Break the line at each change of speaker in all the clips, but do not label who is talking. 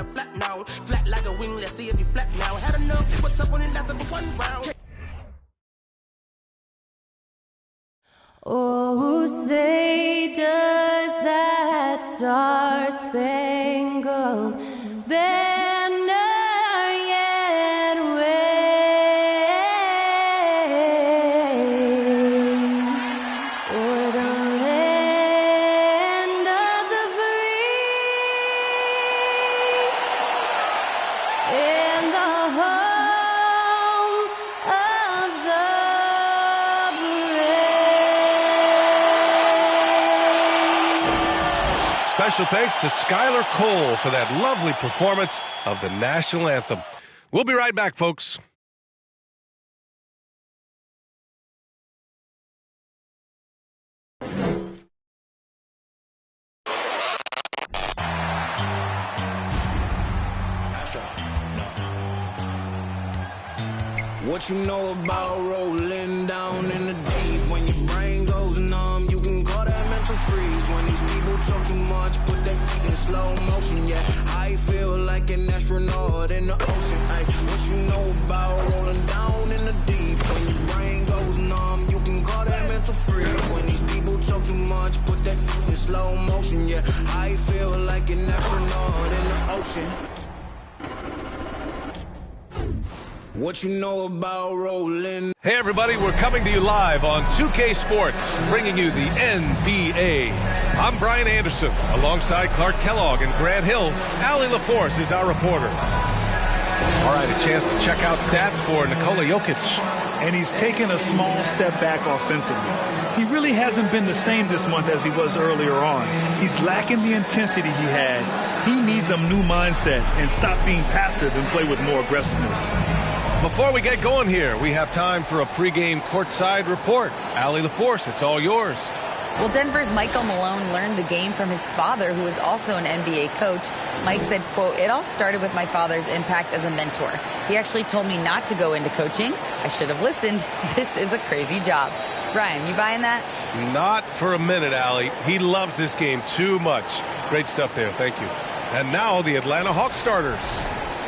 a flat now. Flat like a wing, let's see if you flat now. Had enough, what's up when it lasted for one round?
Oh, say does that star-spangled banner yet wave o'er the land of the free and the home of the
Special thanks to Skylar Cole for that lovely performance of the national anthem. We'll be right back, folks.
What you know about rolling down in the deep? When your brain goes numb, you can call that mental freeze. When these people talk too much, put that in slow motion, yeah. I feel like an astronaut in the ocean, ay. What you know about rolling down in the deep? When your brain goes numb, you can call that mental freeze. When these people talk too much, put that in slow motion, yeah. I feel like an astronaut in the ocean. What you know about rolling?
Hey everybody, we're coming to you live on 2K Sports, bringing you the NBA. I'm Brian Anderson, alongside Clark Kellogg and Grant Hill. Allie LaForce is our reporter. All right, a chance to check out stats for Nikola Jokic.
And he's taken a small step back offensively. He really hasn't been the same this month as he was earlier on. He's lacking the intensity he had. He needs a new mindset and stop being passive and play with more aggressiveness.
Before we get going here, we have time for a pregame courtside report. Allie LaForce, it's all yours.
Well, Denver's Michael Malone learned the game from his father, who is also an NBA coach. Mike said, quote, "It all started with my father's impact as a mentor. He actually told me not to go into coaching. I should have listened. This is a crazy job." Brian, you buying that?
Not for a minute, Allie. He loves this game too much. Great stuff there. Thank you. And now the Atlanta Hawks starters.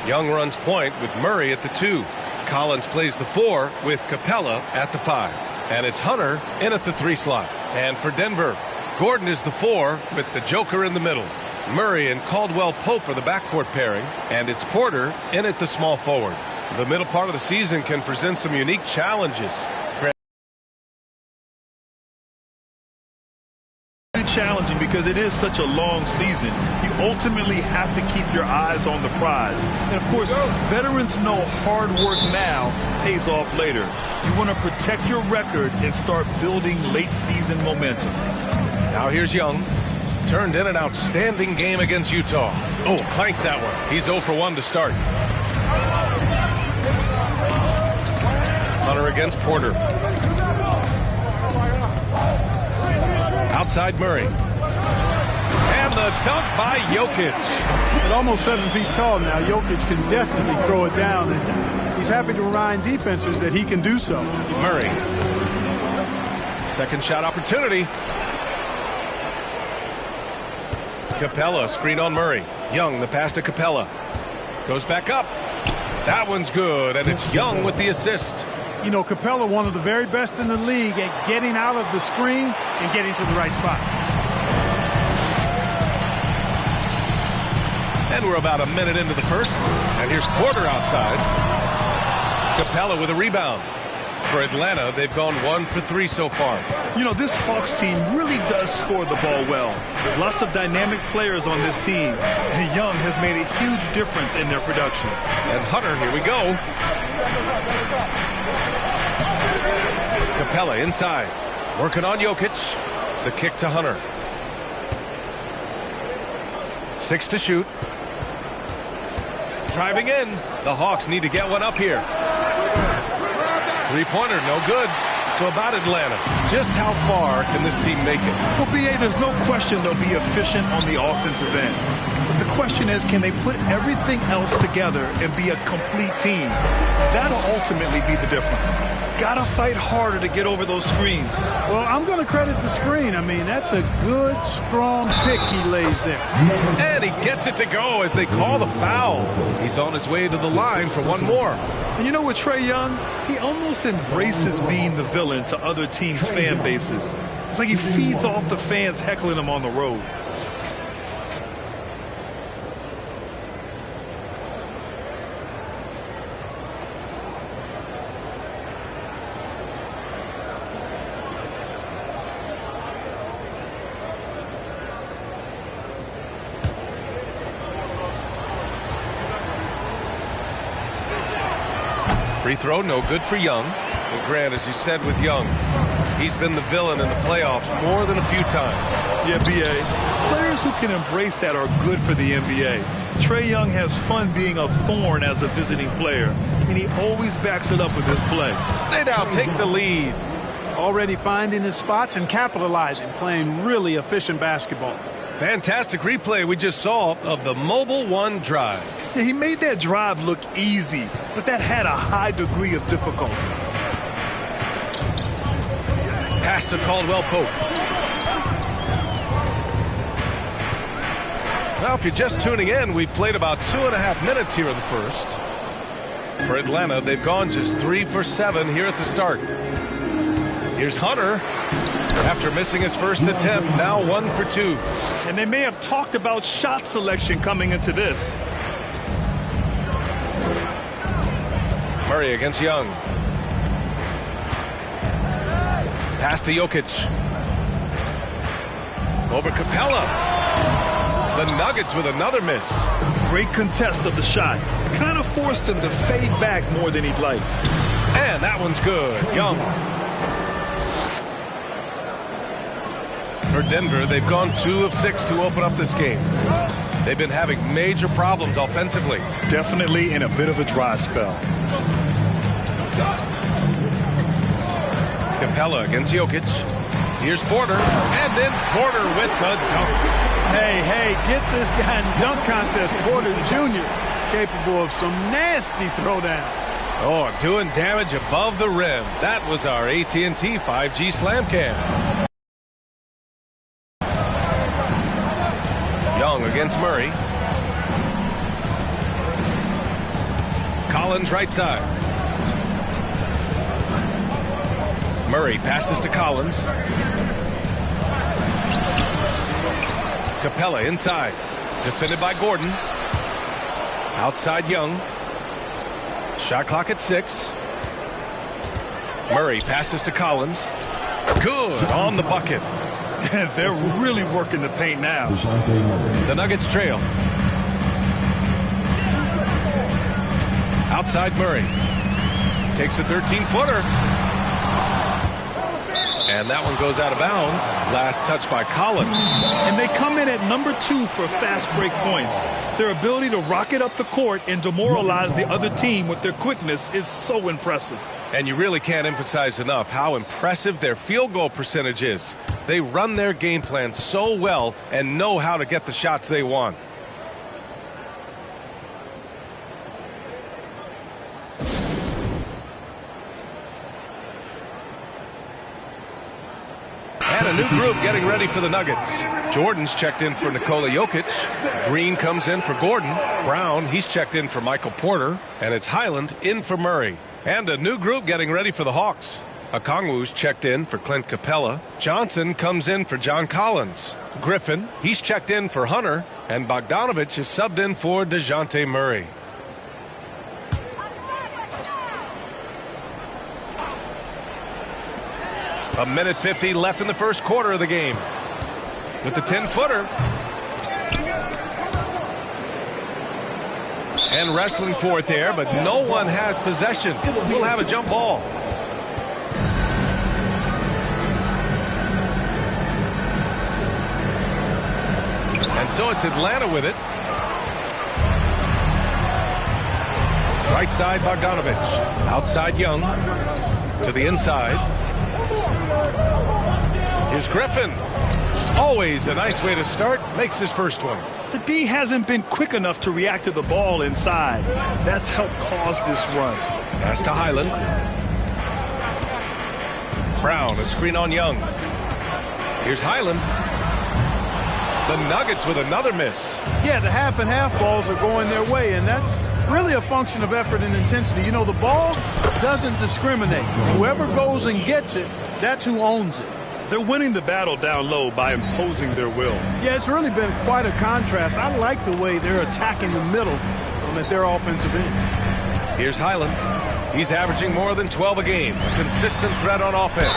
Young runs point with Murray at the 2. Collins plays the 4 with Capella at the 5. And it's Hunter in at the 3 slot. And for Denver, Gordon is the 4 with the Joker in the middle. Murray and Caldwell Pope are the backcourt pairing. And it's Porter in at the small forward. The middle part of the season can present some unique challenges.
Challenging because it is such a long season. You ultimately have to keep your eyes on the prize. And of course, veterans know hard work now pays off later. You want to protect your record and start building late season momentum.
Now here's Young. Turned in an outstanding game against Utah. Oh, clanks that one. He's 0 for 1 to start. Hunter against Porter. Outside Murray. And the dunk by Jokic.
At almost 7 feet tall now, Jokic can definitely throw it down, and he's happy to remind defenses that he can do so.
Murray. Second shot opportunity. Capella, screen on Murray. Young, the pass to Capella. Goes back up. That one's good, and it's Young with the assist.
You know, Capella, one of the very best in the league at getting out of the screen and getting to the right spot.
And we're about a minute into the first. And here's Porter outside. Capella with a rebound. For Atlanta, they've gone 1 for 3 so far.
You know, this Hawks team really does score the ball well. Lots of dynamic players on this team. And Young has made a huge difference in their production.
And Hunter, here we go. Capella inside. Working on Jokic. The kick to Hunter. 6 to shoot. Driving in. The Hawks need to get one up here. Three-pointer, no good. So about Atlanta, just how far can this team make it?
Well, B.A., there's no question they'll be efficient on the offensive end. But the question is, can they put everything else together and be a complete team? That'll ultimately be the difference. Gotta fight harder to get over those screens.
Well, I'm going to credit the screen. I mean, that's a good, strong pick he lays there.
And he gets it to go as they call the foul. He's on his way to the line for one more.
And you know what, Trae Young? He almost embraces being the villain to other teams' fan bases. It's like he feeds off the fans heckling him on the road.
Free throw, no good for Young. And Grant, as you said with Young, he's been the villain in the playoffs more than a few times.
Yeah, B.A. Players who can embrace that are good for the NBA. Trae Young has fun being a thorn as a visiting player, and he always backs it up with his play.
They now take the lead.
Already finding his spots and capitalizing, playing really efficient basketball.
Fantastic replay we just saw of the Mobile One drive.
Yeah, he made that drive look easy, but that had a high degree of difficulty.
Pass to Caldwell Pope. Now, if you're just tuning in, we've played about 2.5 minutes here in the first. For Atlanta, they've gone just 3 for 7 here at the start. Here's Hunter. After missing his first attempt, now 1 for 2.
And they may have talked about shot selection coming into this.
Murray against Young. Pass to Jokic. Over Capella. The Nuggets with another miss.
Great contest of the shot. Kind of forced him to fade back more than he'd like.
And that one's good. Young. For Denver, they've gone 2 of 6 to open up this game. They've been having major problems offensively.
Definitely in a bit of a dry spell.
Capella against Jokic. Here's Porter. And then Porter with the dunk.
Hey, get this guy in the dunk contest. Porter Jr. capable of some nasty throwdown.
Oh, doing damage above the rim. That was our AT&T 5G Slam Cam. Young against Murray. Collins right side. Murray passes to Collins. Capella inside. Defended by Gordon. Outside Young. Shot clock at 6. Murray passes to Collins. Good on the bucket.
They're really working the paint now.
The Nuggets trail. Outside Murray. Takes a 13-footer. And that one goes out of bounds. Last touch by Collins.
And they come in at number 2 for fast break points. Their ability to rocket up the court and demoralize the other team with their quickness is so impressive.
And you really can't emphasize enough how impressive their field goal percentage is. They run their game plan so well and know how to get the shots they want. And a new group getting ready for the Nuggets. Jordan's checked in for Nikola Jokic. Green comes in for Gordon. Brown, he's checked in for Michael Porter. And it's Highland in for Murray. And a new group getting ready for the Hawks. Okongwu's checked in for Clint Capella. Johnson comes in for John Collins. Griffin, he's checked in for Hunter. And Bogdanovich is subbed in for DeJounte Murray. A minute 50 left in the first quarter of the game. With the 10-footer. And wrestling for it there, but no one has possession. We'll have a jump ball. And so it's Atlanta with it. Right side, Bogdanovich. Outside, Young. To the inside. Here's Griffin. Always a nice way to start. Makes his first one.
The D hasn't been quick enough to react to the ball inside. That's helped cause this run.
Pass to Highland. Brown, a screen on Young. Here's Highland. The Nuggets with another miss.
Yeah, the half and half balls are going their way, and that's really a function of effort and intensity. You know, the ball doesn't discriminate. Whoever goes and gets it, that's who owns it.
They're winning the battle down low by imposing their will.
Yeah, it's really been quite a contrast. I like the way they're attacking the middle at their offensive end.
Here's Highland. He's averaging more than 12 a game. A consistent threat on offense.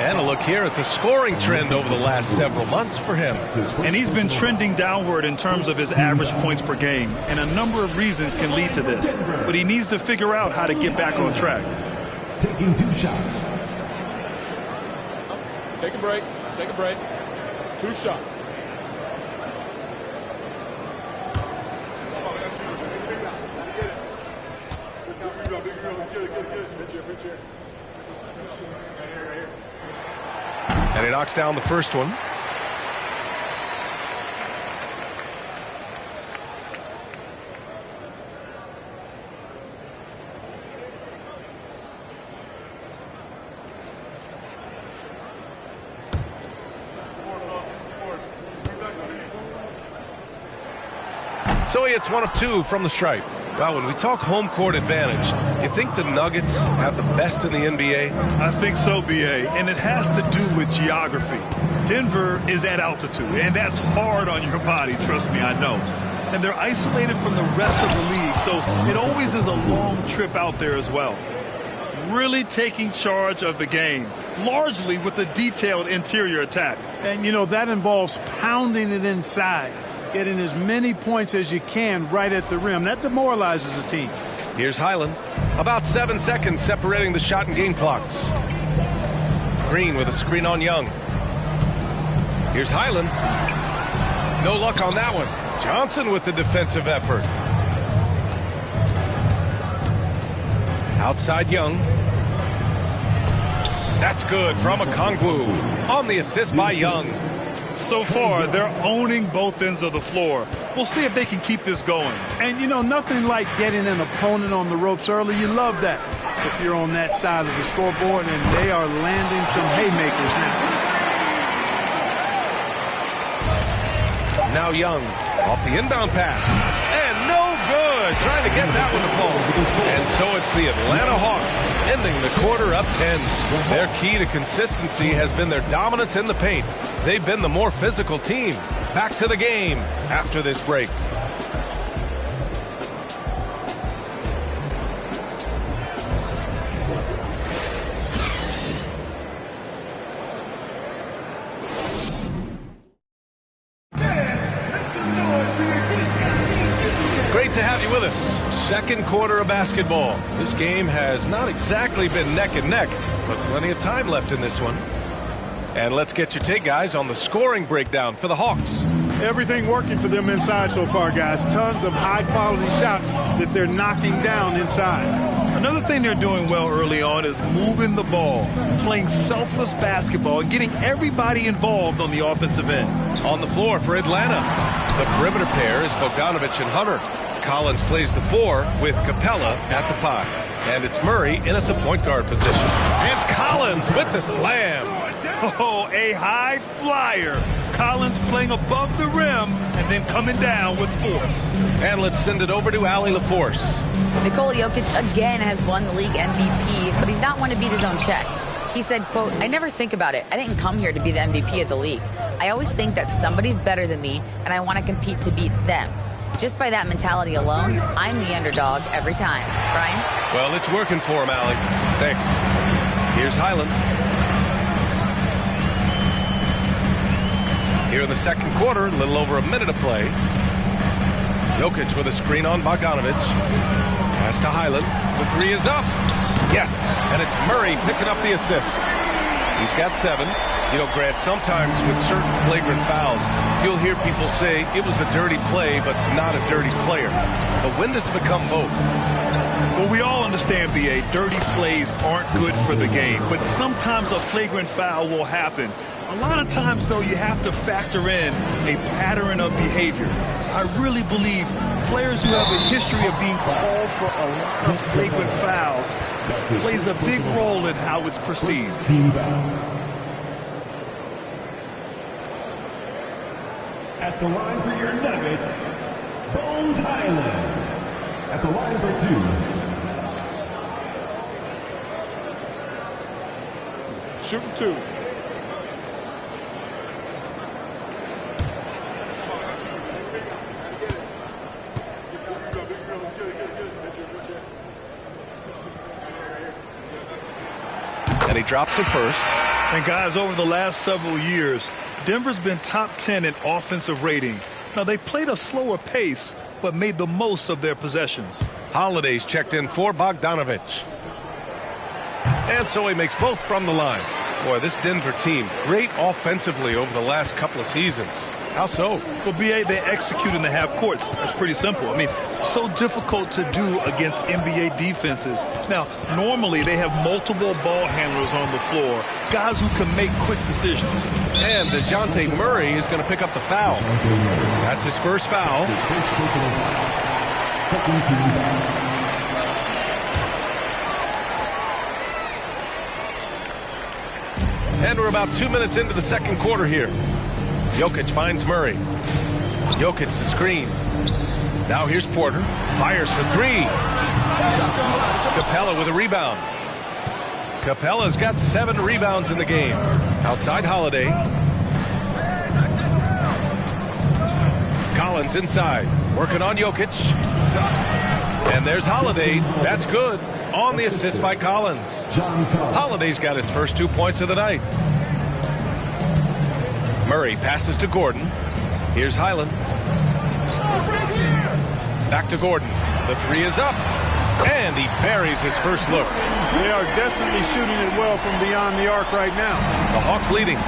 And a look here at the scoring trend over the last several months for him.
And he's been trending downward in terms of his average points per game. And a number of reasons can lead to this. But he needs to figure out how to get back on track.
Taking 2 shots.
Take a break. Take a break. 2 shots.
And he knocks down the first one. So he hits 1 of 2 from the stripe. Well, when we talk home court advantage, you think the Nuggets have the best in the NBA?
I think so, B.A., and it has to do with geography. Denver is at altitude, and that's hard on your body, trust me, I know. And they're isolated from the rest of the league, so it always is a long trip out there as well. Really taking charge of the game, largely with a detailed interior attack.
And, you know, that involves pounding it inside, getting as many points as you can right at the rim. That demoralizes a team.
Here's Highland. About 7 seconds separating the shot and game clocks. Green with a screen on Young. Here's Highland. No luck on that one. Johnson with the defensive effort. Outside Young. That's good from Okongwu on the assist by Young.
So far, they're owning both ends of the floor. We'll see if they can keep this going.
And, you know, nothing like getting an opponent on the ropes early. You love that if you're on that side of the scoreboard, and they are landing some haymakers now.
Now Young off the inbound pass. And no good. Trying to get that one to fall. And so it's the Atlanta Hawks ending the quarter up 10. Their key to consistency has been their dominance in the paint. They've been the more physical team. Back to the game after this break. Great to have you with us. Second quarter of basketball. This game has not exactly been neck and neck, but plenty of time left in this one. And let's get your take, guys, on the scoring breakdown for the Hawks.
Everything working for them inside so far, guys. Tons of high-quality shots that they're knocking down inside.
Another thing they're doing well early on is moving the ball, playing selfless basketball, and getting everybody involved on the offensive end.
On the floor for Atlanta, the perimeter pair is Bogdanovich and Hunter. Collins plays the 4 with Capella at the 5. And it's Murray in at the point guard position. And Collins with the slam.
Oh, a high flyer. Collins playing above the rim and then coming down with force.
And let's send it over to Allie LaForce.
Nikola Jokic again has won the league MVP, but he's not one to beat his own chest. He said, quote, "I never think about it. I didn't come here to be the MVP of the league. I always think that somebody's better than me, and I want to compete to beat them. Just by that mentality alone, I'm the underdog every time." Brian?
Well, it's working for him, Allie. Thanks. Here's Highland. Here in the second quarter, a little over a minute of play. Jokic with a screen on Bogdanovich. Pass to Highland. The 3 is up. Yes, and it's Murray picking up the assist. He's got 7. You know, Grant, sometimes with certain flagrant fouls, you'll hear people say it was a dirty play, but not a dirty player. But when does it become both?
Well, we all understand, B.A., dirty plays aren't good for the game, but sometimes a flagrant foul will happen. A lot of times, though, you have to factor in a pattern of behavior. I really believe players who have a history of being called for a lot of flagrant fouls plays a big role in how it's perceived.
At the line for your Nuggets, Bones Highland. At the line for 2.
Shooting 2.
And he drops it first.
And guys, over the last several years, Denver's been top 10 in offensive rating. Now, they played a slower pace, but made the most of their possessions.
Holiday's checked in for Bogdanovich. And so he makes both from the line. Boy, this Denver team, great offensively over the last couple of seasons. How so?
Well, BA, they execute in the half courts. That's pretty simple. I mean, so difficult to do against NBA defenses. Now, normally they have multiple ball handlers on the floor, guys who can make quick decisions.
And DeJounte Murray is going to pick up the foul. That's his first foul.
His first personal foul. Second team foul.
And we're about 2 minutes into the second quarter here. Jokic finds Murray. Jokic the screen. Now here's Porter. Fires the three. Capella with a rebound. Capella's got 7 rebounds in the game. Outside Holiday. Collins inside. Working on Jokic. And there's Holiday. That's good. On the assist by Collins. Holiday's got his first 2 points of the night. Murray passes to Gordon. Here's Highland. Back to Gordon. The three is up. And he buries his first look.
They are definitely shooting it well from beyond the arc right now.
The Hawks leading.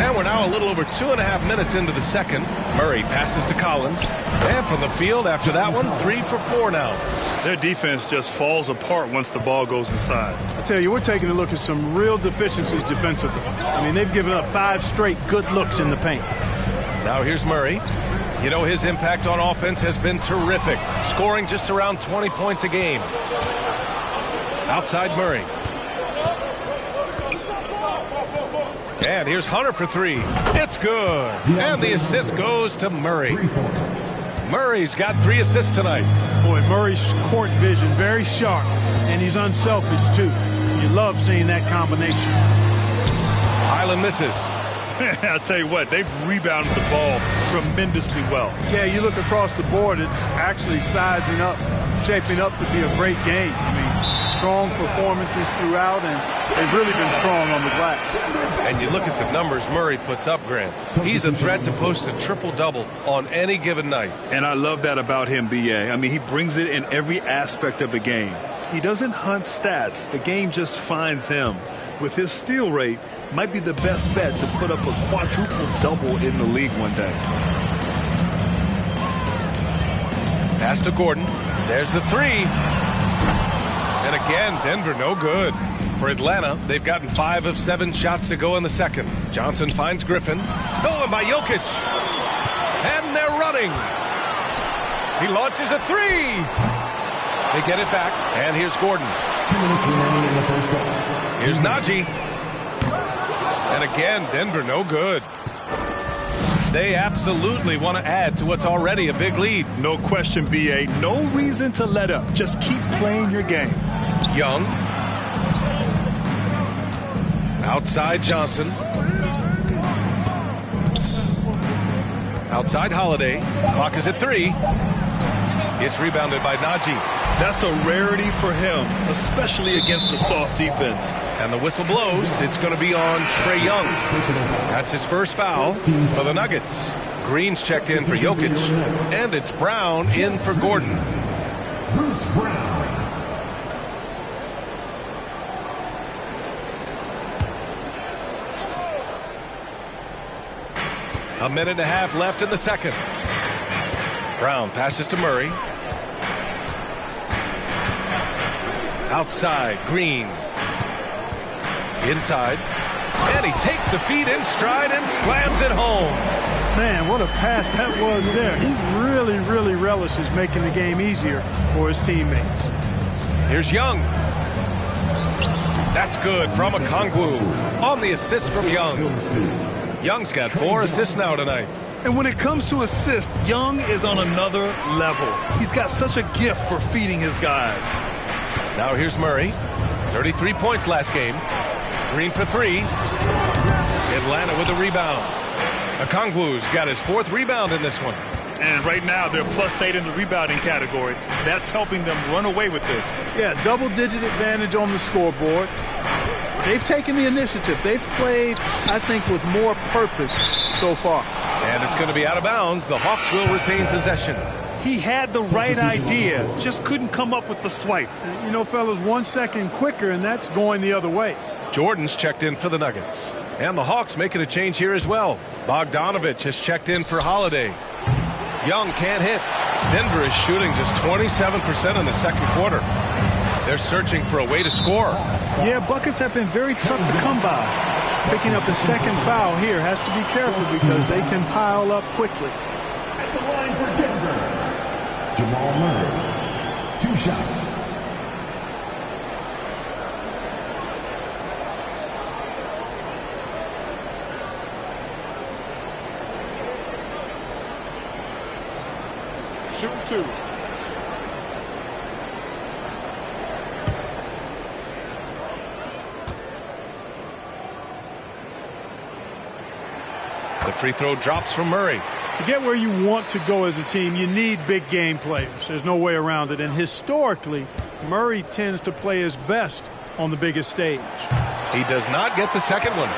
And we're now a little over 2.5 minutes into the second. Murray passes to Collins. And from the field after that one, 3 for 4 now.
Their defense just falls apart once the ball goes inside.
I tell you, we're taking a look at some real deficiencies defensively. I mean, they've given up 5 straight good looks in the paint.
Now here's Murray. You know, his impact on offense has been terrific, scoring just around 20 points a game. Outside Murray. And here's Hunter for 3. It's good. And the assist goes to Murray. Murray's got 3 assists tonight.
Boy, Murray's court vision very sharp, and he's unselfish too. You love seeing that combination.
Highland misses.
I'll tell you what, they've rebounded the ball tremendously well.
Yeah, you look across the board, it's actually sizing up, shaping up to be a great game. I mean, strong performances throughout, and they've really been strong on the glass.
And you look at the numbers Murray puts up, Grant. He's a threat to post a triple-double on any given night.
And I love that about him, BA. I mean, he brings it in every aspect of the game. He doesn't hunt stats. The game just finds him. With his steal rate, might be the best bet to put up a quadruple-double in the league one day.
Pass to Gordon. There's the 3. And again, Denver no good. For Atlanta, they've gotten 5 of 7 shots to go in the second. Johnson finds Griffin. Stolen by Jokic. And they're running. He launches a 3. They get it back. And here's Gordon.
2 minutes remaining in the first half.
Here's Najee. And again, Denver no good. They absolutely want to add to what's already a big lead.
No question, BA. No reason to let up. Just keep playing your game.
Young. Outside Johnson. Outside Holiday. Clock is at 3. It's rebounded by Najee.
That's a rarity for him, especially against the soft defense.
And the whistle blows. It's going to be on Trae Young. That's his first foul for the Nuggets. Green's checked in for Jokic. And it's Brown in for Gordon.
Bruce Brown.
A minute and a half left in the second. Brown passes to Murray. Outside, Green. Inside. And he takes the feed in stride and slams it home.
Man, what a pass that was there. He really, really relishes making the game easier for his teammates.
Here's Young. That's good from Okongwu on the assist from Young. Young's got 4 assists now tonight.
And when it comes to assists, Young is on another level. He's got such a gift for feeding his guys.
Now here's Murray. 33 points last game. Green for 3. Atlanta with a rebound. Okongwu's got his 4th rebound in this one.
And right now they're +8 in the rebounding category. That's helping them run away with this.
Yeah, double-digit advantage on the scoreboard. They've taken the initiative. They've played, I think, with more purpose so far.
And it's going to be out of bounds. The Hawks will retain possession.
He had the right idea, just couldn't come up with the swipe.
You know, fellas, 1 second quicker, and that's going the other way.
Jordan's checked in for the Nuggets. And the Hawks making a change here as well. Bogdanovich has checked in for Holiday. Young can't hit. Denver is shooting just 27% in the second quarter. They're searching for a way to score.
Yeah, buckets have been very tough to come by.
Picking up a second foul here has to be careful because they can pile up quickly.
At the line for Denver, Jamal Murray. 2 shots.
Shooting 2.
The free throw drops from Murray.
To get where you want to go as a team, you need big game players. There's no way around it. And historically, Murray tends to play his best on the biggest stage.
He does not get the second one.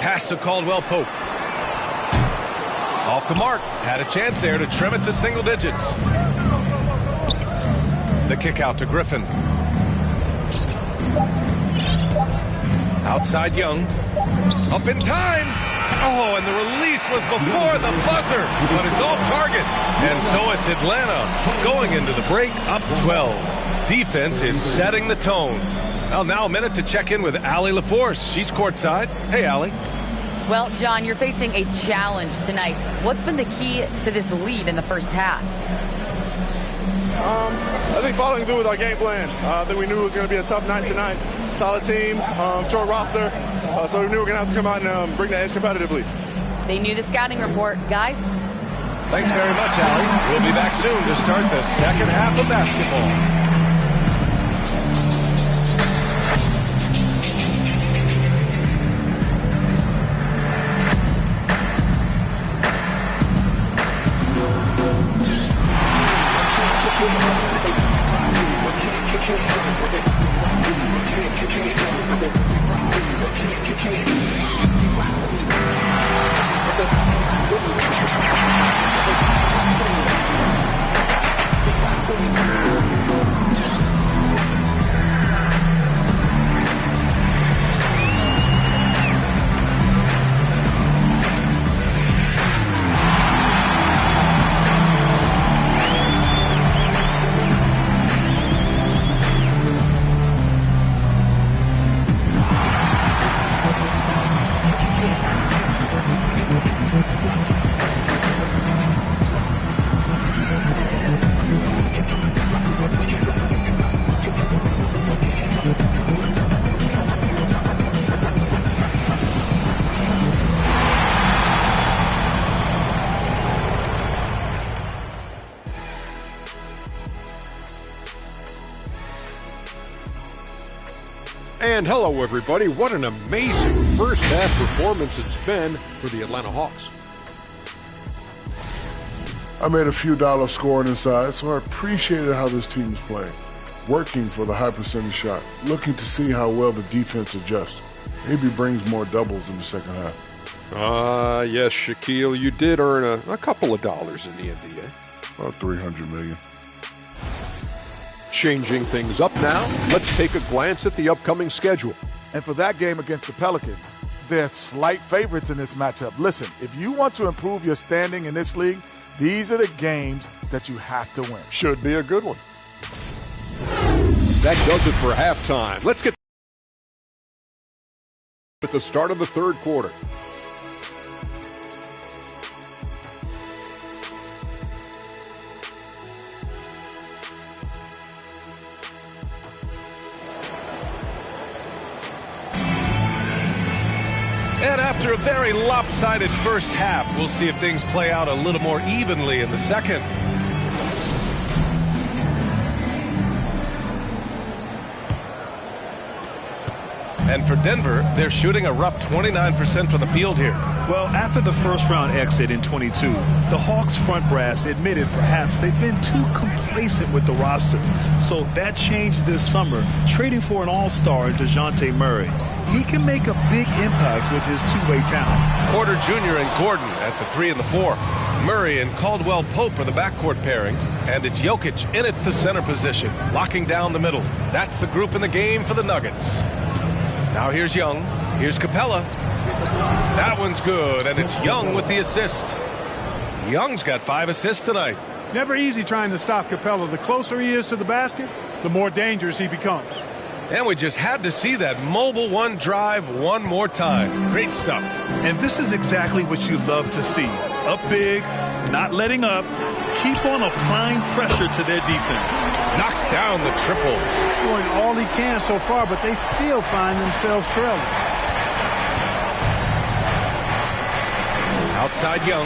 Pass to Caldwell Pope. Off the mark. Had a chance there to trim it to single digits. The kick out to Griffin. Outside Young. Up in time. Oh, and the release was before the buzzer, but it's off target. And so it's Atlanta going into the break up 12. Defense is setting the tone. Well, now a minute to check in with Allie LaForce. She's courtside. Hey, Allie.
Well, John, you're facing a challenge tonight. What's been the key to this lead in the first half?
I think following through with our game plan. I think we knew it was going to be a tough night tonight. Solid team, short roster, so we knew we were going to have to come out and bring the edge competitively.
They knew the scouting report. Guys?
Thanks very much, Allie. We'll be back soon to start the second half of basketball.
And hello, everybody. What an amazing first half performance it's been for the Atlanta Hawks.
I made a few dollars scoring inside, so I appreciated how this team is playing. Working for the high percentage shot, looking to see how well the defense adjusts. Maybe brings more doubles in the second half.
Yes, Shaquille, you did earn a couple of dollars in the NBA.
About $300 million.
Changing things up now, let's take a glance at the upcoming schedule.
And for that game against the Pelicans, they're slight favorites in this matchup. Listen, if you want to improve your standing in this league, these are the games that you have to win.
Should be a good one. That does it for halftime. Let's get at the start of the third quarter.
And after a very lopsided first half, we'll see if things play out a little more evenly in the second. And for Denver, they're shooting a rough 29% from the field here.
Well, after the first-round exit in 22, the Hawks front brass admitted perhaps they've been too complacent with the roster. So that changed this summer, trading for an all-star in DeJounte Murray. He can make a big impact with his two-way talent.
Porter Jr. and Gordon at the 3 and the 4. Murray and Caldwell Pope are the backcourt pairing. And it's Jokic in at the center position, locking down the middle. That's the group in the game for the Nuggets. Now here's Young. Here's Capella. That one's good, and it's Young with the assist. Young's got 5 assists tonight.
Never easy trying to stop Capella. The closer he is to the basket, the more dangerous he becomes.
And we just had to see that mobile one drive one more time. Great stuff.
And this is exactly what you love to see. Up big, not letting up, keep on applying pressure to their defense.
Knocks down the triple.
Scoring all he can so far, but they still find themselves trailing.
Outside Young.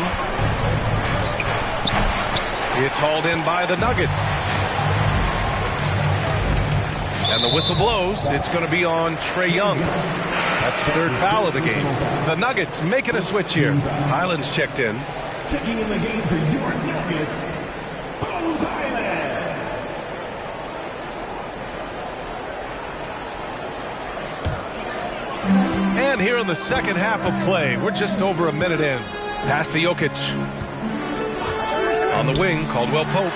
It's hauled in by the Nuggets. And the whistle blows. It's going to be on Trae Young. That's his 3rd foul of the game. The Nuggets making a switch here. Highland's checked in.
Checking in the game for your Nuggets, Bones Highland.
And here in the second half of play, we're just over a minute in. Pass to Jokic. On the wing, Caldwell Pope.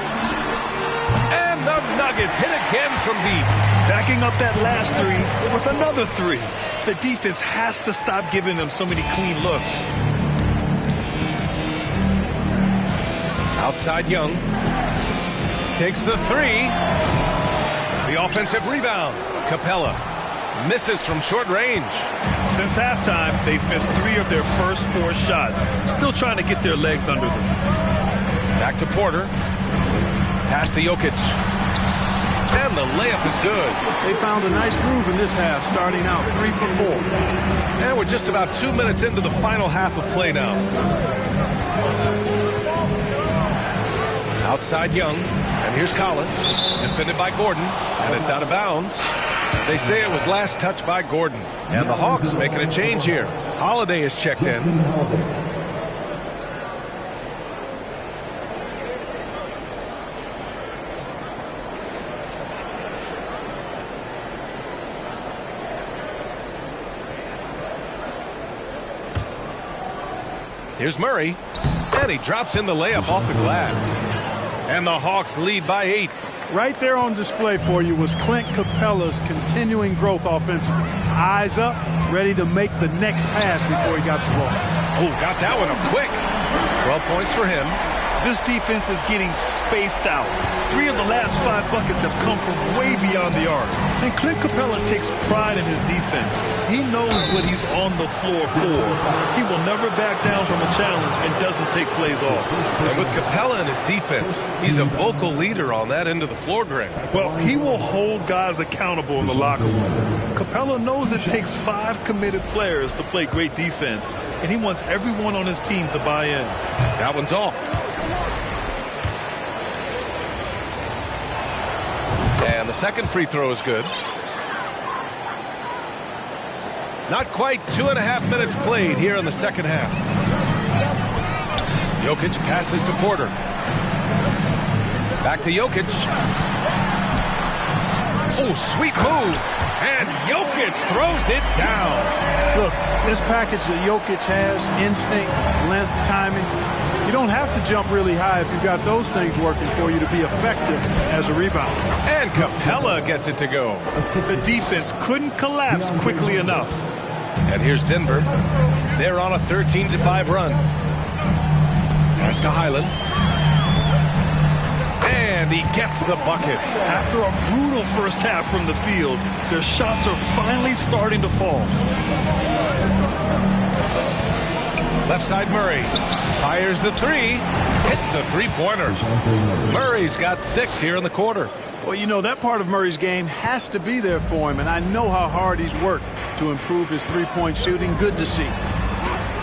And the Nuggets hit again from deep.
Backing up that last 3 with another 3. The defense has to stop giving them so many clean looks.
Outside Young. Takes the 3. The offensive rebound. Capella misses from short range.
Since halftime, they've missed 3 of their first 4 shots. Still trying to get their legs under them.
Back to Porter. Pass to Jokic. And the layup is good.
They found a nice groove in this half, starting out 3 for 4.
And we're just about 2 minutes into the final half of play now. Outside Young. And here's Collins. Defended by Gordon. And it's out of bounds. They say it was last touched by Gordon. And the Hawks making a change here. Holiday is checked in. Here's Murray. And he drops in the layup off the glass. And the Hawks lead by 8.
Right there on display for you was Clint Capella's continuing growth offensively. Eyes up, ready to make the next pass before he got the ball.
Oh, got that one up quick. 12 points for him.
This defense is getting spaced out. 3 of the last 5 buckets have come from way beyond the arc. And Clint Capella takes pride in his defense. He knows what he's on the floor for. He will never back down from a challenge and doesn't take plays off.
And with Capella in his defense, he's a vocal leader on that end of the floor, Greg.
Well, he will hold guys accountable in the locker room. Capella knows it takes 5 committed players to play great defense, and he wants everyone on his team to buy in.
That one's off. And the second free throw is good. Not quite 2.5 minutes played here in the second half. Jokic passes to Porter. Back to Jokic. Oh, sweet move. And Jokic throws it down.
Look, this package that Jokic has, instinct, length, timing, you don't have to jump really high if you've got those things working for you to be effective as a rebounder.
And Capella gets it to go.
The defense couldn't collapse quickly enough.
And here's Denver. They're on a 13-5 run. Pass to Highland. And And he gets the bucket.
After a brutal first half from the field, their shots are finally starting to fall.
Left side Murray. Fires the three. Hits the three-pointer. Murray's got 6 here in the quarter.
Well, you know, that part of Murray's game has to be there for him, and I know how hard he's worked to improve his three-point shooting. Good to see.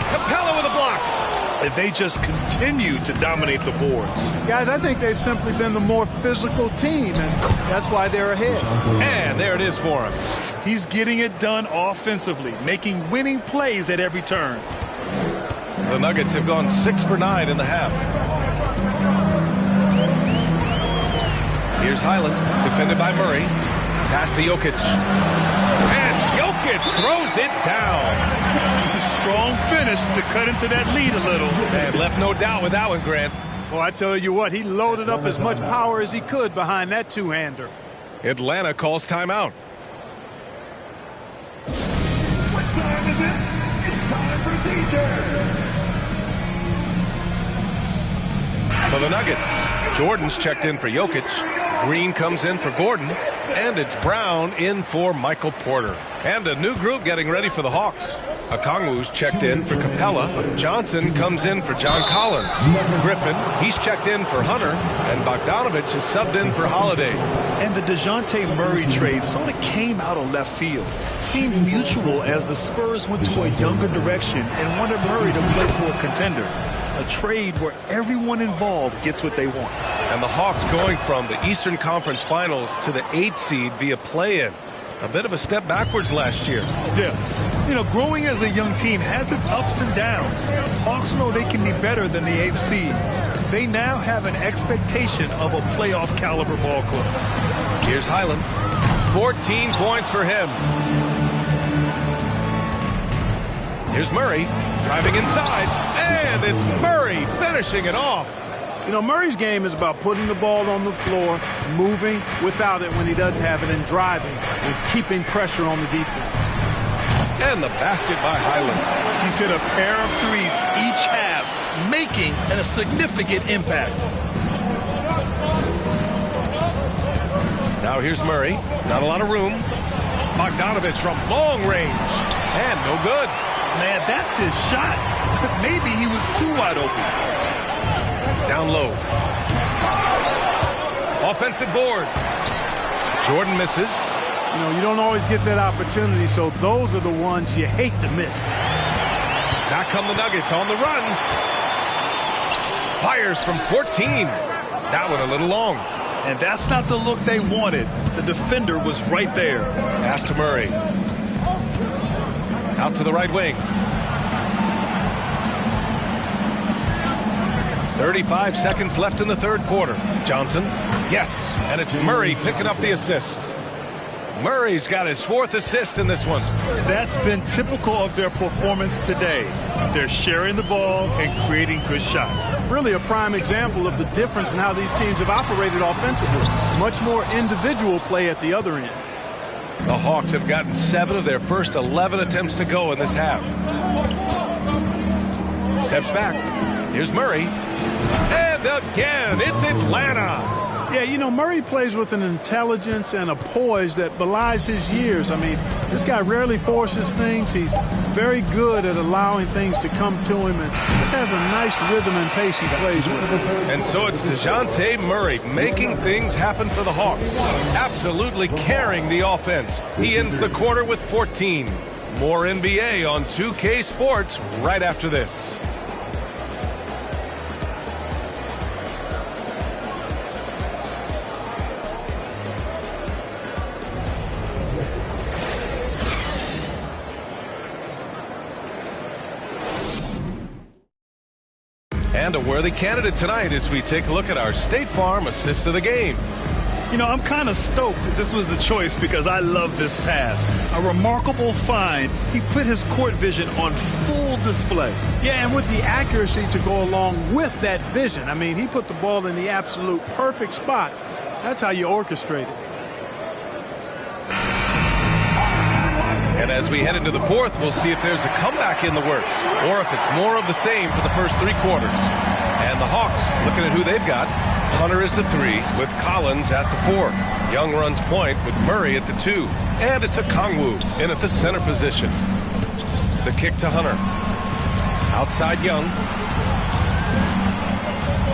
Capella with a block.
And they just continue to dominate the boards.
Guys, I think they've simply been the more physical team, and that's why they're ahead.
And there it is for him.
He's getting it done offensively, making winning plays at every turn.
The Nuggets have gone 6 for 9 in the half. Here's Highland, defended by Murray. Pass to Jokic. And Jokic throws it down.
Strong finish to cut into that lead a little.
And left no doubt with that one, Grant.
Well, I tell you what, he loaded up as much power as he could behind that two-hander.
Atlanta calls timeout.
What time is it? It's time for T-shirts.
For the Nuggets, Jordan's checked in for Jokic. Green comes in for Gordon. And it's Brown in for Michael Porter. And a new group getting ready for the Hawks. Okongwu's checked in for Capella. Johnson comes in for John Collins. Griffin, he's checked in for Hunter. And Bogdanovich is subbed in for Holiday.
And the DeJounte Murray trade sort of came out of left field. Seemed mutual as the Spurs went to a younger direction and wanted Murray to play for a contender. A trade where everyone involved gets what they want.
And the Hawks going from the Eastern Conference Finals to the 8th seed via play-in. A bit of a step backwards last year.
Yeah. You know, growing as a young team has its ups and downs. Hawks know they can be better than the 8th seed. They now have an expectation of a playoff caliber ball club.
Here's Highland. 14 points for him. Here's Murray driving inside. And it's Murray finishing it off.
You know, Murray's game is about putting the ball on the floor, moving without it when he doesn't have it, and driving and keeping pressure on the defense.
And the basket by Highland.
He's hit a pair of threes each half, making a significant impact.
Now here's Murray. Not a lot of room. Bogdanovich from long range. And no good.
Man, that's his shot. Maybe he was too wide open.
Down low. Offensive board. Jordan misses.
You know, you don't always get that opportunity, so those are the ones you hate to miss.
Back come the Nuggets on the run. Fires from 14. That one a little long.
And that's not the look they wanted. The defender was right there.
Pass to Murray. Out to the right wing. 35 seconds left in the third quarter. Johnson. Yes. And it's Murray picking up the assist. Murray's got his 4th assist in this one.
That's been typical of their performance today. They're sharing the ball and creating good shots.
Really a prime example of the difference in how these teams have operated offensively. Much more individual play at the other end.
The Hawks have gotten 7 of their first 11 attempts to go in this half. Steps back. Here's Murray. And again, it's Atlanta.
Yeah, you know, Murray plays with an intelligence and a poise that belies his years. I mean, this guy rarely forces things. He's very good at allowing things to come to him, and just has a nice rhythm and pace he plays with.
And so it's DeJounte Murray making things happen for the Hawks. Absolutely carrying the offense. He ends the quarter with 14. More NBA on 2K Sports right after this. And a worthy candidate tonight as we take a look at our State Farm assist of the game.
You know, I'm kind of stoked that this was a choice because I love this pass. A remarkable find. He put his court vision on full display.
Yeah, and with the accuracy to go along with that vision. I mean, he put the ball in the absolute perfect spot. That's how you orchestrate it.
And as we head into the fourth, we'll see if there's a comeback in the works or if it's more of the same for the first 3 quarters. And the Hawks, looking at who they've got, Hunter is the 3 with Collins at the 4. Young runs point with Murray at the 2. And it's a Kongwu in at the center position. The kick to Hunter. Outside Young.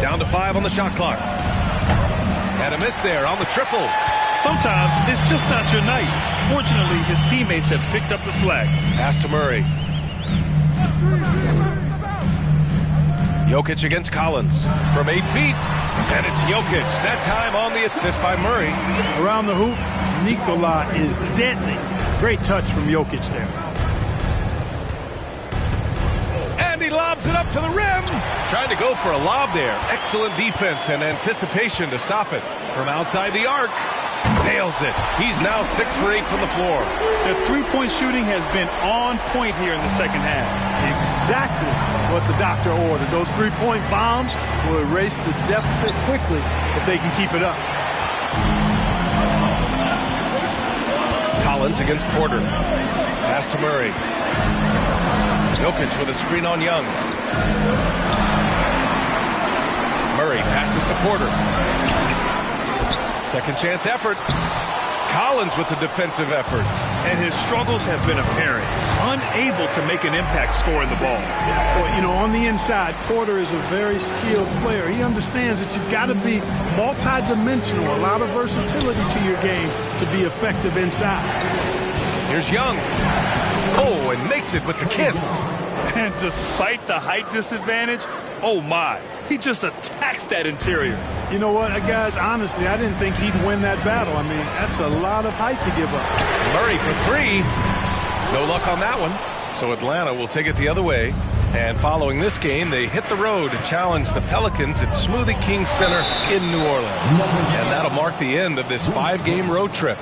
Down to 5 on the shot clock. And a miss there on the triple.
Sometimes it's just not your night. Fortunately, his teammates have picked up the slack.
Pass to Murray. Jokic against Collins from 8 feet. And it's Jokic. That time on the assist by Murray.
Around the hoop, Nikola is deadly. Great touch from Jokic there.
And he lobs it up to the rim. Trying to go for a lob there. Excellent defense and anticipation to stop it. From outside the arc. Nails it. He's now 6 for 8 from the floor.
The three-point shooting has been on point here in the second half.
Exactly what the doctor ordered. Those three-point bombs will erase the deficit quickly if they can keep it up.
Collins against Porter. Pass to Murray. Jokic with a screen on Young. Murray passes to Porter. Second chance effort. Collins with the defensive effort.
And his struggles have been apparent. Unable to make an impact scoring the ball.
Well, you know, on the inside, Porter is a very skilled player. He understands that you've got to be multi-dimensional, a lot of versatility to your game to be effective inside.
Here's Young. Oh, and makes it with the kiss.
And despite the height disadvantage, oh my, he just attacks that interior.
You know what, guys, honestly, I didn't think he'd win that battle. I mean, that's a lot of height to give up.
Murray for 3. No luck on that one. So Atlanta will take it the other way. And following this game, they hit the road to challenge the Pelicans at Smoothie King Center in New Orleans. And that'll mark the end of this 5-game road trip.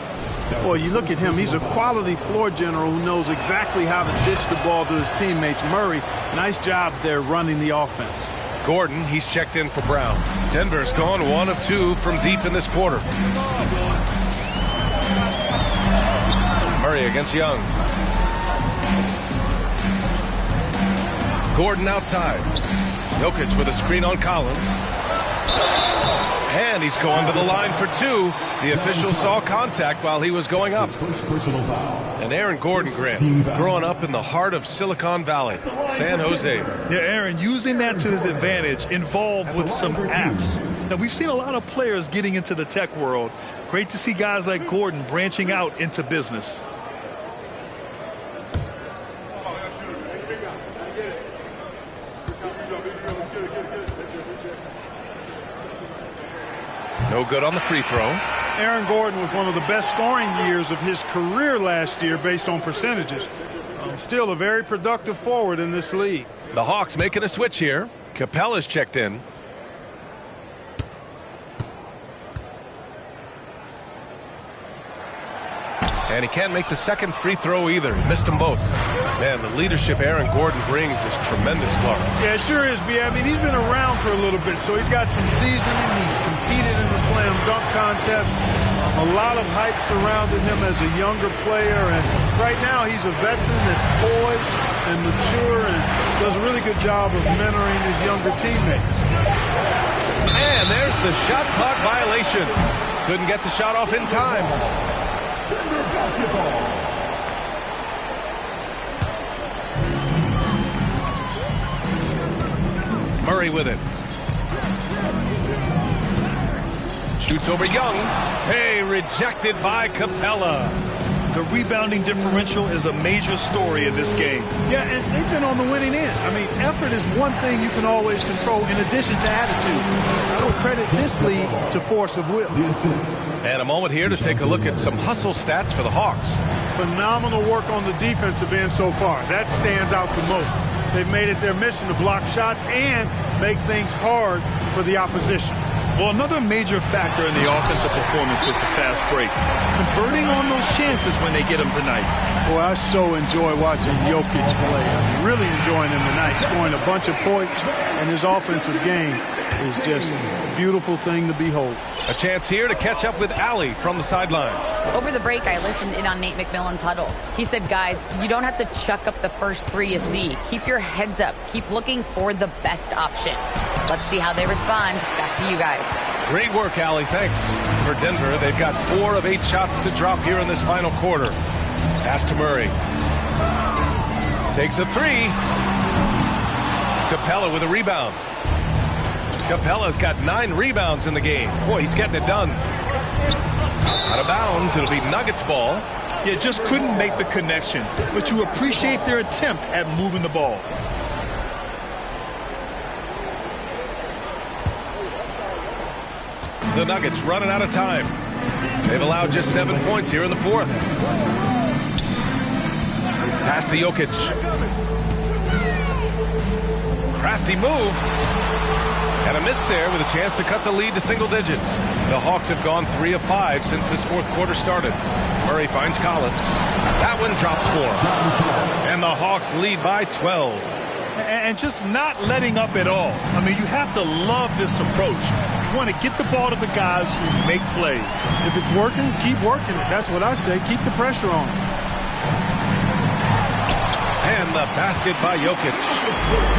Well, you look at him, he's a quality floor general who knows exactly how to dish the ball to his teammates. Murray, nice job there running the offense.
Gordon, he's checked in for Brown. Denver's gone 1 of 2 from deep in this quarter. Murray against Young. Gordon outside. Jokic with a screen on Collins. And he's going to the line for 2. The official saw contact while he was going up. And Aaron Gordon, Grant, growing up in the heart of Silicon Valley, San Jose.
Yeah, Aaron, using that to his advantage, involved with some apps. Now, we've seen a lot of players getting into the tech world. Great to see guys like Gordon branching out into business.
No good on the free throw.
Aaron Gordon was one of the best scoring years of his career last year based on percentages. Still a very productive forward in this league.
The Hawks making a switch here. Capella's checked in. And he can't make the second free throw either. He missed them both. Man, the leadership Aaron Gordon brings is tremendous, Clark.
Yeah, it sure is, B. I mean, he's been around for a little bit, so he's got some seasoning. He's competed in the slam dunk contest. A lot of hype surrounded him as a younger player, and right now he's a veteran that's poised and mature and does a really good job of mentoring his younger teammates.
And there's the shot clock violation. Couldn't get the shot off in time.
Denver basketball.
Murray with it. Shoots over Young. Hey, rejected by Capella.
The rebounding differential is a major story in this game.
Yeah, and they've been on the winning end. I mean, effort is one thing you can always control in addition to attitude. I would credit this lead to force of will.
And a moment here to take a look at some hustle stats for the Hawks.
Phenomenal work on the defensive end so far. That stands out the most. They've made it their mission to block shots and make things hard for the opposition.
Well, another major factor in the offensive performance was the fast break. Converting on those chances when they get them tonight.
Boy, I so enjoy watching Jokic play. I'm really enjoying him tonight, scoring a bunch of points, and his offensive game is just a beautiful thing to behold.
A chance here to catch up with Allie from the sideline.
Over the break, I listened in on Nate McMillan's huddle. He said, guys, you don't have to chuck up the first 3 you see. Keep your heads up. Keep looking for the best option. Let's see how they respond. Back to you guys.
Great work, Allie. Thanks. For Denver, they've got 4 of 8 shots to drop here in this final quarter. Pass to Murray. Takes a 3. Capella with a rebound. Capella's got 9 rebounds in the game. Boy, he's getting it done. Out of bounds. It'll be Nuggets ball.
Yeah, just couldn't make the connection. But you appreciate their attempt at moving the ball.
The Nuggets running out of time. They've allowed just 7 points here in the fourth. Pass to Jokic. Crafty move. And a miss there with a chance to cut the lead to single digits. The Hawks have gone 3 of 5 since this fourth quarter started. Murray finds Collins. That one drops for him. And the Hawks lead by 12.
And just not letting up at all. I mean, you have to love this approach. You want to get the ball to the guys who make plays.
If it's working, keep working it. That's what I say. Keep the pressure on.
And the basket by Jokic.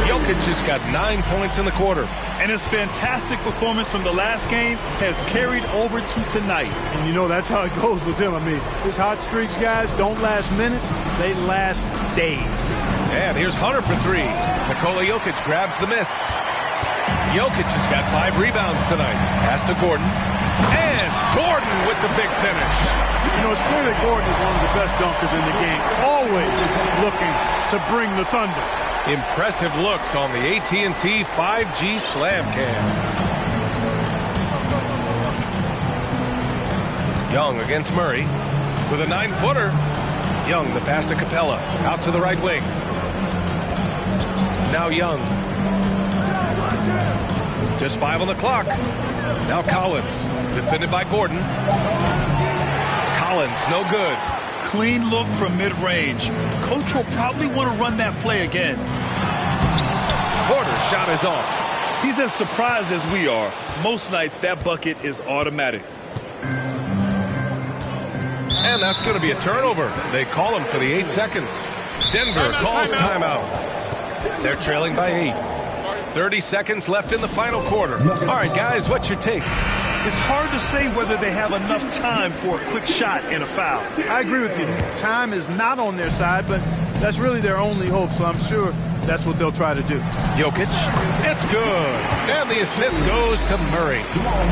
Jokic has got 9 points in the quarter.
And his fantastic performance from the last game has carried over to tonight.
And you know, that's how it goes with him. I mean, his hot streaks, guys, don't last minutes. They last days.
And here's Hunter for 3. Nikola Jokic grabs the miss. Jokic has got 5 rebounds tonight. Pass to Gordon. And Gordon with the big finish.
You know, it's clear that Gordon is one of the best dunkers in the game. Always looking to bring the thunder.
Impressive looks on the AT&T 5G Slam Cam. Young against Murray with a 9-footer. Young, the pass to Capella. Out to the right wing. Now Young. Just 5 on the clock. Now Collins. Defended by Gordon. Collins, no good.
Clean look from mid-range. Coach will probably want to run that play again.
Porter's shot is off.
He's as surprised as we are. Most nights, that bucket is automatic.
And that's going to be a turnover. They call him for the 8 seconds. Denver calls timeout. They're trailing by 8. 30 seconds left in the final quarter. All right, guys, what's your take?
It's hard to say whether they have enough time for a quick shot and a foul.
I agree with you. Time is not on their side, but that's really their only hope, so I'm sure that's what they'll try to do.
Jokic, it's good. And the assist goes to Murray.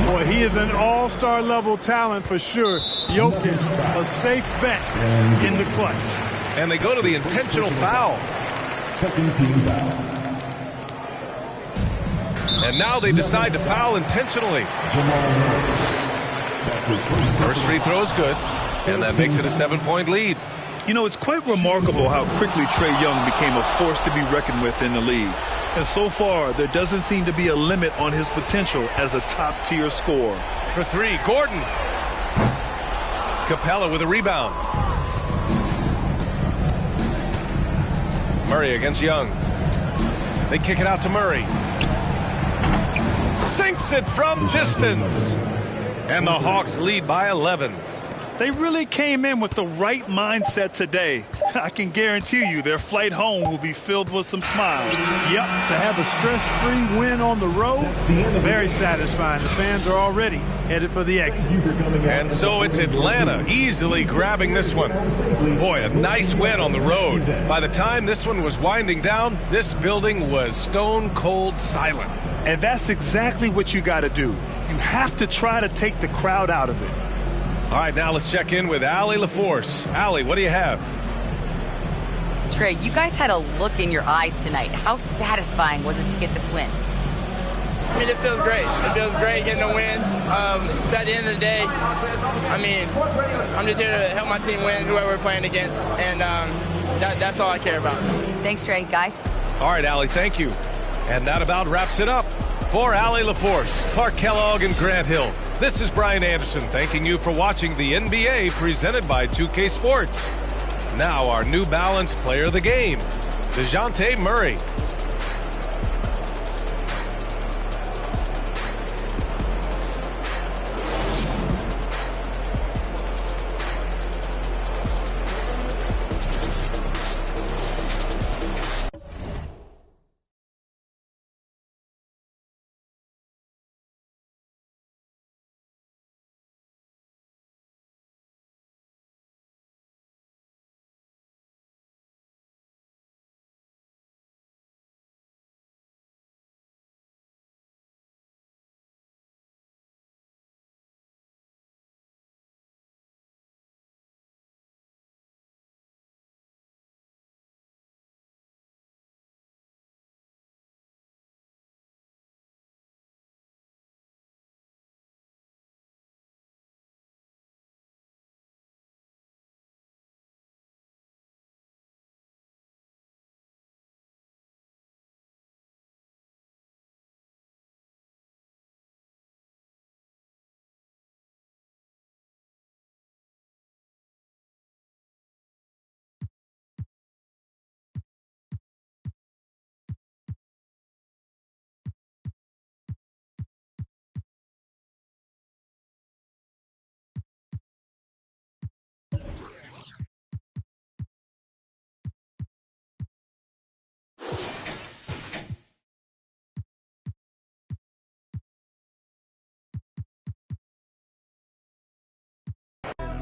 Boy, he is an all-star level talent for sure. Jokic, a safe bet in the clutch.
And they go to the intentional foul.
Second team foul.
And now they decide to foul intentionally. First free throw is good, and that makes it a 7-point lead.
You know, it's quite remarkable how quickly Trae Young became a force to be reckoned with in the league. And so far, there doesn't seem to be a limit on his potential as a top-tier scorer.
For 3, Gordon. Capella with a rebound. Murray against Young. They kick it out to Murray. Sinks it from distance. And the Hawks lead by 11.
They really came in with the right mindset today. I can guarantee you their flight home will be filled with some smiles.
Yep, to have a stress-free win on the road, very satisfying. The fans are already headed for the exit.
And so it's Atlanta easily grabbing this one. Boy, a nice win on the road. By the time this one was winding down, this building was stone cold silent.
And that's exactly what you got to do. You have to try to take the crowd out of it.
All right, now let's check in with Allie LaForce. Allie, what do you have?
Trae, you guys had a look in your eyes tonight. How satisfying was it to get this win?
I mean, it feels great. It feels great getting a win. But at the end of the day, I mean, I'm just here to help my team win, whoever we're playing against, and that's all I care about.
Thanks, Trae. Guys.
All right, Allie, thank you. And that about wraps it up. For Allie LaForce, Clark Kellogg, and Grant Hill, this is Brian Anderson thanking you for watching the NBA presented by 2K Sports. Now our New Balance Player of the Game, DeJounte Murray.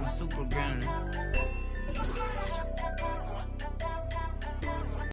I'm a super grinner.